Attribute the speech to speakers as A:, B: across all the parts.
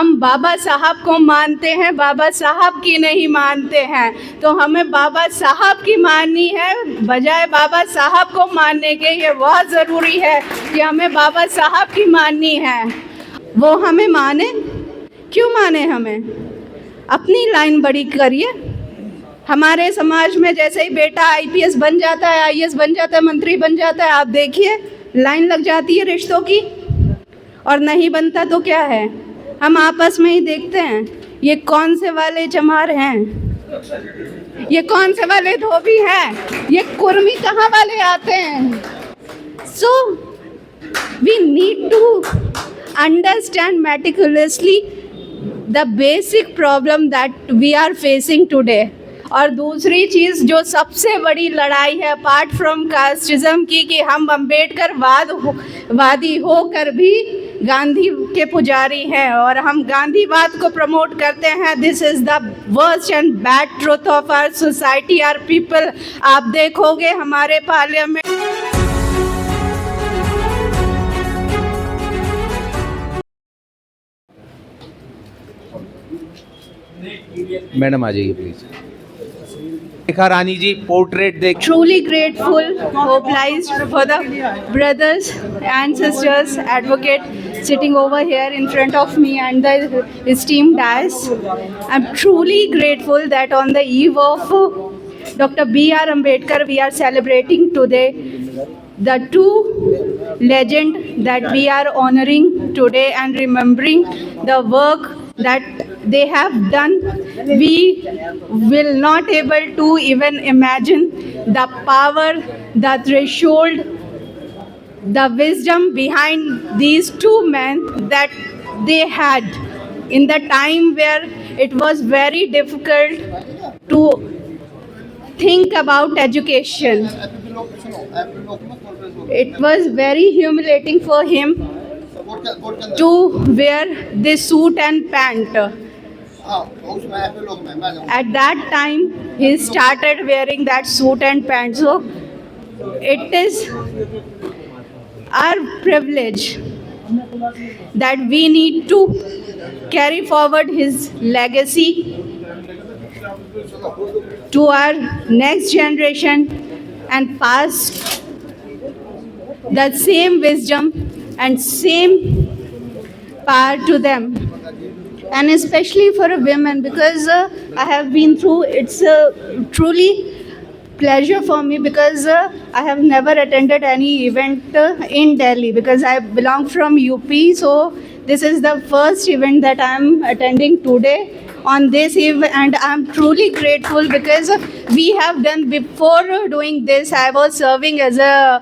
A: हम बाबा साहब को मानते हैं, बाबा साहब की नहीं मानते हैं, तो हमें बाबा साहब की माननी है बजाय बाबा साहब को मानने के। ये बहुत ज़रूरी है कि हमें बाबा साहब की माननी है। वो हमें माने, क्यों माने? हमें अपनी लाइन बड़ी करिए। हमारे समाज में जैसे ही बेटा आईपीएस बन जाता है, आईएएस बन जाता है, मंत्री बन जाता है, आप देखिए लाइन लग जाती है रिश्तों की। और नहीं बनता तो क्या है, हम आपस में ही देखते हैं ये कौन से वाले चमार हैं, ये कौन से वाले धोबी हैं, ये कुर्मी कहाँ वाले आते हैं। So we need to understand meticulously the basic problem that we are facing today. और दूसरी चीज़ जो सबसे बड़ी लड़ाई है अपार्ट फ्रॉम कास्टिज्म की, कि हम अम्बेडकर वादी होकर भी गांधी के पुजारी हैं और हम गांधीवाद को प्रमोट करते हैं। This is the worst and bad truth of our society, our people. आप देखोगे हमारे पार्लियामेंट
B: मैडम आ जाइए प्लीज। रेखा रानी जी पोर्ट्रेट देख।
A: truly grateful, obliged for the brothers and sisters advocate sitting over here in front of me and the esteemed dais. I'm truly grateful that on the eve of Dr. B.R. Ambedkar we are celebrating today the two legend that we are honoring today and remembering the work that they have done. We will not able to even imagine the power, the threshold, the wisdom behind these two men that they had in the time where it was very difficult to think about education. It was very humiliating for him to wear this suit and pant. At that time he started wearing that suit and pant. So it is our privilege that we need to carry forward his legacy to our next generation and pass the same wisdom and same power to them. And especially for a woman, because I have been through, it's truly pleasure for me because I have never attended any event in Delhi because I belong from UP. So this is the first event that I am attending today on this eve, and I am truly grateful because we have done before doing this. I was serving as a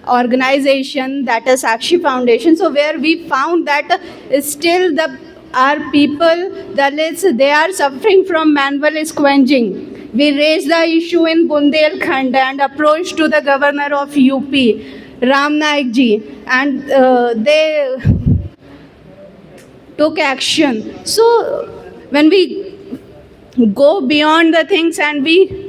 A: organization that is Sakshi Foundation, so where we found that still our people, Dalits, they are suffering from manual scavenging. We raised the issue in Bundelkhand and approached to the governor of UP, Ram Naik ji, and they took action. So when we go beyond the things and we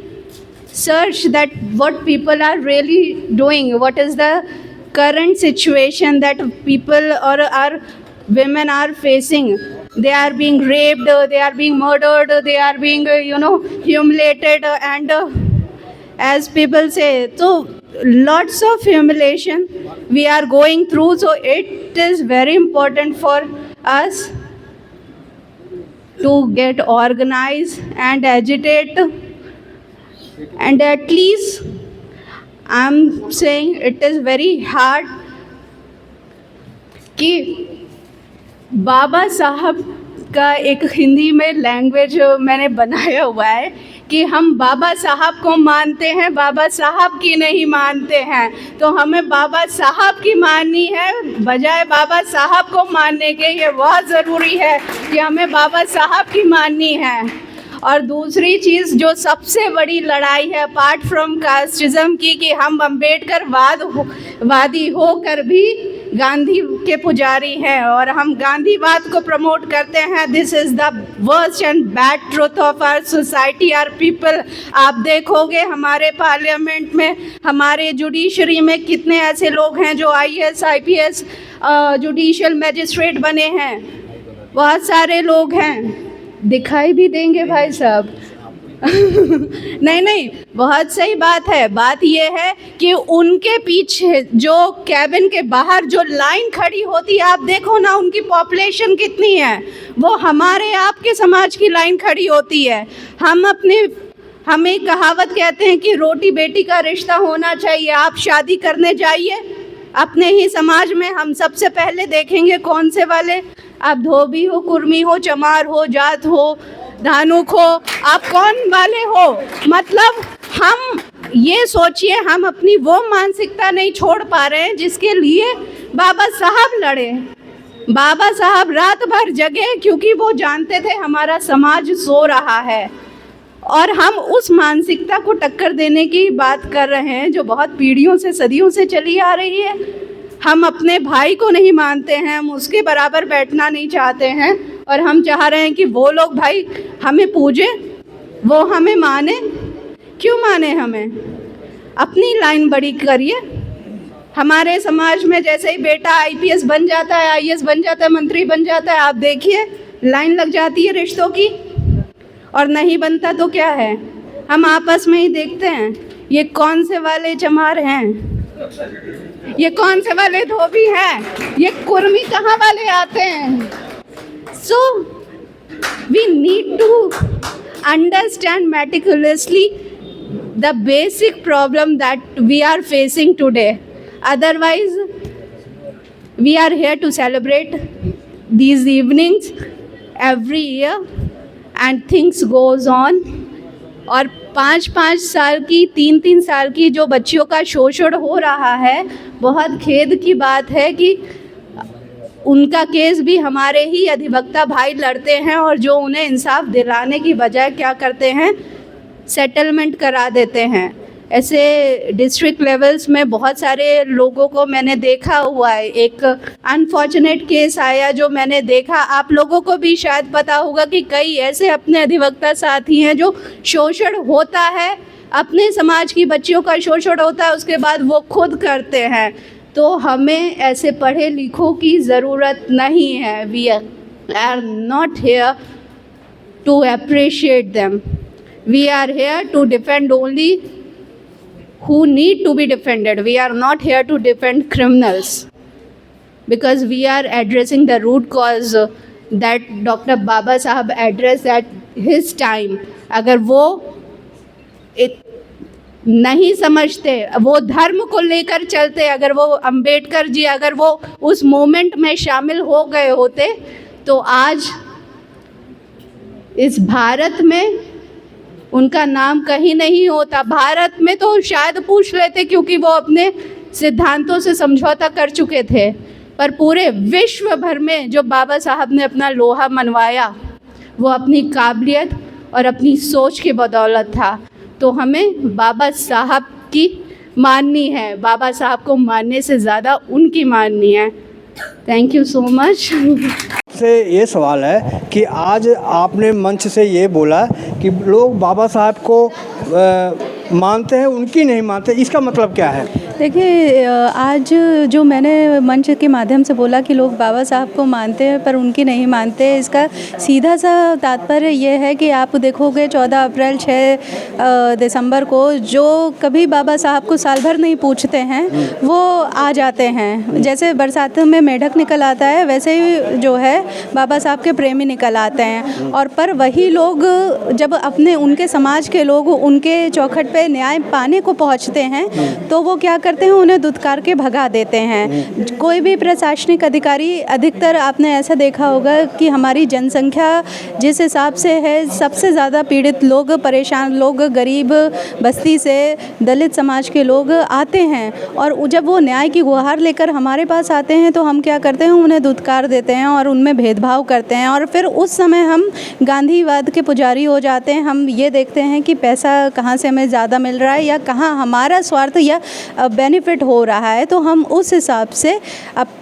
A: search that what people are really doing, what is the current situation that people or our women are facing. They are being raped, they are being murdered, they are being humiliated, and as people say, so lots of humiliation we are going through. So it is very important for us to get organized and agitate. And at least I'm saying it is very hard कि बाबा साहब का एक हिंदी में language मैंने बनाया हुआ है कि हम बाबा साहब को मानते हैं, बाबा साहब की नहीं मानते हैं, तो हमें बाबा साहब की माननी है बजाय बाबा साहब को मानने के। ये बहुत ज़रूरी है कि हमें बाबा साहब की माननी है। और दूसरी चीज़ जो सबसे बड़ी लड़ाई है अपार्ट फ्रॉम कास्टिज्म की, कि हम अम्बेडकर वादी होकर भी गांधी के पुजारी हैं और हम गांधीवाद को प्रमोट करते हैं। This is the worst and bad truth of our society, our people. आप देखोगे हमारे पार्लियामेंट में, हमारे जुडिशरी में कितने ऐसे लोग हैं जो आईएएस, आईपीएस, जुडिशियल मैजिस्ट्रेट बने हैं, बहुत सारे लोग हैं, दिखाई भी देंगे भाई साहब। नहीं, बहुत सही बात है। बात ये है कि उनके पीछे जो कैबिन के बाहर जो लाइन खड़ी होती है, आप देखो ना उनकी पॉपुलेशन कितनी है, वो हमारे आपके समाज की लाइन खड़ी होती है। हम एक कहावत कहते हैं कि रोटी बेटी का रिश्ता होना चाहिए। आप शादी करने जाइए अपने ही समाज में, हम सबसे पहले देखेंगे कौन से वाले, आप धोबी हो, कुर्मी हो, चमार हो, जाट हो, धानुक हो, आप कौन वाले हो। मतलब हम ये सोचिए, हम अपनी वो मानसिकता नहीं छोड़ पा रहे हैं जिसके लिए बाबा साहब लड़े। बाबा साहब रात भर जगे क्योंकि वो जानते थे हमारा समाज सो रहा है, और हम उस मानसिकता को टक्कर देने की बात कर रहे हैं जो बहुत पीढ़ियों से, सदियों से चली आ रही है। हम अपने भाई को नहीं मानते हैं, हम उसके बराबर बैठना नहीं चाहते हैं, और हम चाह रहे हैं कि वो लोग भाई हमें पूजे, वो हमें माने। क्यों माने हमें? अपनी लाइन बड़ी करिए। हमारे समाज में जैसे ही बेटा आईपीएस बन जाता है, आईएएस बन जाता है, मंत्री बन जाता है, आप देखिए लाइन लग जाती है रिश्तों की। और नहीं बनता तो क्या है, हम आपस में ही देखते हैं ये कौन से वाले चमार हैं, ये कौन से वाले धोबी हैं, ये कुर्मी कहाँ वाले आते हैं। So we need to understand meticulously the basic problem that we are facing today. Otherwise, we are here to celebrate these evenings every year and things goes on. और 5-5 साल की, 3-3 साल की जो बच्चियों का शोषण हो रहा है, बहुत खेद की बात है कि उनका केस भी हमारे ही अधिवक्ता भाई लड़ते हैं, और जो उन्हें इंसाफ दिलाने की बजाय क्या करते हैं, सेटलमेंट करा देते हैं। ऐसे डिस्ट्रिक्ट लेवल्स में बहुत सारे लोगों को मैंने देखा हुआ है। एक अनफॉर्चुनेट केस आया जो मैंने देखा, आप लोगों को भी शायद पता होगा कि कई ऐसे अपने अधिवक्ता साथी हैं जो शोषण होता है, अपने समाज की बच्चियों का शोषण होता है, उसके बाद वो खुद करते हैं। तो हमें ऐसे पढ़े लिखों की ज़रूरत नहीं है। We are not here to appreciate them, we are here to defend only who need to be defended. We are not here to defend criminals, because we are addressing the root cause that Dr. Baba Sahab addressed at his time. अगर वो नहीं समझते, वो धर्म को लेकर चलते, अगर वो अंबेडकर जी अगर वो उस मोमेंट में शामिल हो गए होते, तो आज इस भारत में उनका नाम कहीं नहीं होता। भारत में तो शायद पूछ लेते क्योंकि वो अपने सिद्धांतों से समझौता कर चुके थे, पर पूरे विश्व भर में जो बाबा साहब ने अपना लोहा मनवाया वो अपनी काबिलियत और अपनी सोच की बदौलत था। तो हमें बाबा साहब की माननी है, बाबा साहब को मानने से ज़्यादा उनकी माननी है। Thank you so much.
C: से ये सवाल है कि आज आपने मंच से ये बोला कि लोग बाबा साहब को मानते हैं, उनकी नहीं मानते, इसका मतलब क्या है?
D: देखिए, आज जो मैंने मंच के माध्यम से बोला कि लोग बाबा साहब को मानते हैं पर उनकी नहीं मानते, इसका सीधा सा तात्पर्य ये है कि आप देखोगे 14 अप्रैल 6 दिसंबर को जो कभी बाबा साहब को साल भर नहीं पूछते हैं वो आ जाते हैं। जैसे बरसात में मेढक निकल आता है, वैसे ही जो है बाबा साहब के प्रेमी निकल आते हैं। और पर वही लोग जब अपने उनके समाज के लोग उनके चौखट पे न्याय पाने को पहुंचते हैं तो वो क्या करते हैं, उन्हें दुत्कार के भगा देते हैं। कोई भी प्रशासनिक अधिकारी, अधिकतर आपने ऐसा देखा होगा कि हमारी जनसंख्या जिस हिसाब से है, सबसे ज़्यादा पीड़ित लोग, परेशान लोग, गरीब बस्ती से दलित समाज के लोग आते हैं, और जब वो न्याय की गुहार लेकर हमारे पास आते हैं तो हम क्या करते हैं, उन्हें दुत्कार देते हैं और उनमें भेदभाव करते हैं। और फिर उस समय हम गांधीवाद के पुजारी हो जाते हैं। हम ये देखते हैं कि पैसा कहाँ से हमें ज़्यादा मिल रहा है या कहाँ हमारा स्वार्थ या बेनिफिट हो रहा है, तो हम उस हिसाब से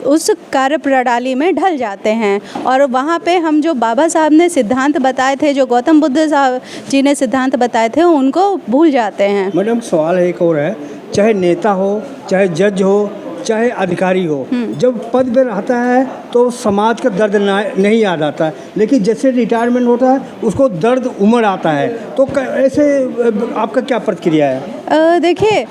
D: उस कार्य प्रणाली में ढल जाते हैं। और वहाँ पे हम जो बाबा साहब ने सिद्धांत बताए थे, जो गौतम बुद्ध साहब जी ने सिद्धांत बताए थे, उनको भूल जाते हैं।
C: मैडम, सवाल एक और है, चाहे नेता हो, चाहे जज हो, चाहे अधिकारी हो, जब पद पे रहता है तो समाज का दर्द नहीं याद आता है, लेकिन जैसे रिटायरमेंट होता है उसको दर्द उमड़ आता है। तो ऐसे आपका क्या प्रतिक्रिया है?
D: देखिए,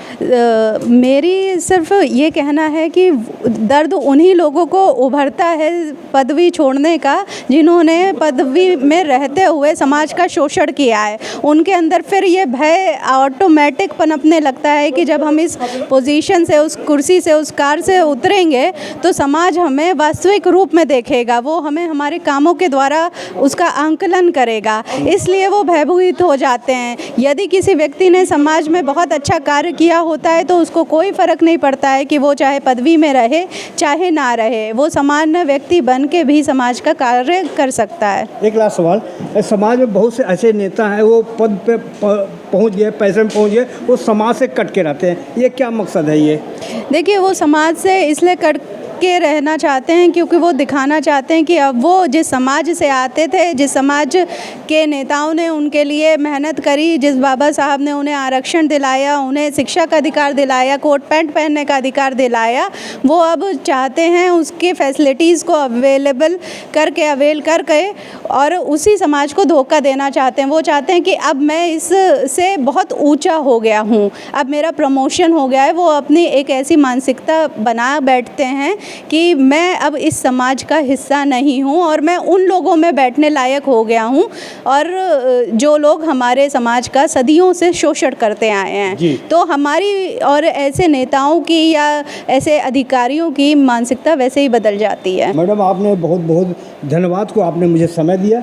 D: मेरी सिर्फ ये कहना है कि दर्द उन्हीं लोगों को उभरता है पदवी छोड़ने का जिन्होंने पदवी में रहते हुए समाज का शोषण किया है। उनके अंदर फिर ये भय ऑटोमेटिक पनपने लगता है कि जब हम इस पोजीशन से, उस कुर्सी से, उस कार से उतरेंगे तो समाज हमें वास्तविक रूप में देखेगा, वो हमें हमारे कामों के द्वारा उसका आंकलन करेगा, इसलिए वो भयभीत हो जाते हैं। यदि किसी व्यक्ति ने समाज में बहुत अच्छा कार्य किया होता है तो उसको कोई फ़र्क नहीं पड़ता है कि वो चाहे पदवी में रहे चाहे ना रहे, वो सामान्य व्यक्ति बन के भी समाज का कार्य कर सकता है।
C: एक लास्ट सवाल, समाज में बहुत से ऐसे नेता हैं वो पद पे पहुंच गए, पैसे में पहुंच गए, वो समाज से कट के रहते हैं, ये क्या मकसद है? ये
D: देखिए, वो समाज से इसलिए कट के रहना चाहते हैं क्योंकि वो दिखाना चाहते हैं कि अब वो जिस समाज से आते थे, जिस समाज के नेताओं ने उनके लिए मेहनत करी, जिस बाबा साहब ने उन्हें आरक्षण दिलाया, उन्हें शिक्षा का अधिकार दिलाया, कोट पैंट पहनने का अधिकार दिलाया, वो अब चाहते हैं उसके फैसिलिटीज़ को अवेल करके और उसी समाज को धोखा देना चाहते हैं। वो चाहते हैं कि अब मैं इससे बहुत ऊंचा हो गया हूँ, अब मेरा प्रमोशन हो गया है। वो अपनी एक ऐसी मानसिकता बना बैठते हैं कि मैं अब इस समाज का हिस्सा नहीं हूँ और मैं उन लोगों में बैठने लायक हो गया हूँ और जो लोग हमारे समाज का सदियों से शोषण करते आए हैं। तो हमारी और ऐसे नेताओं की या ऐसे अधिकारियों की मानसिकता वैसे ही बदल जाती है।
C: मैडम, आपने बहुत बहुत धन्यवाद को आपने मुझे समय दिया।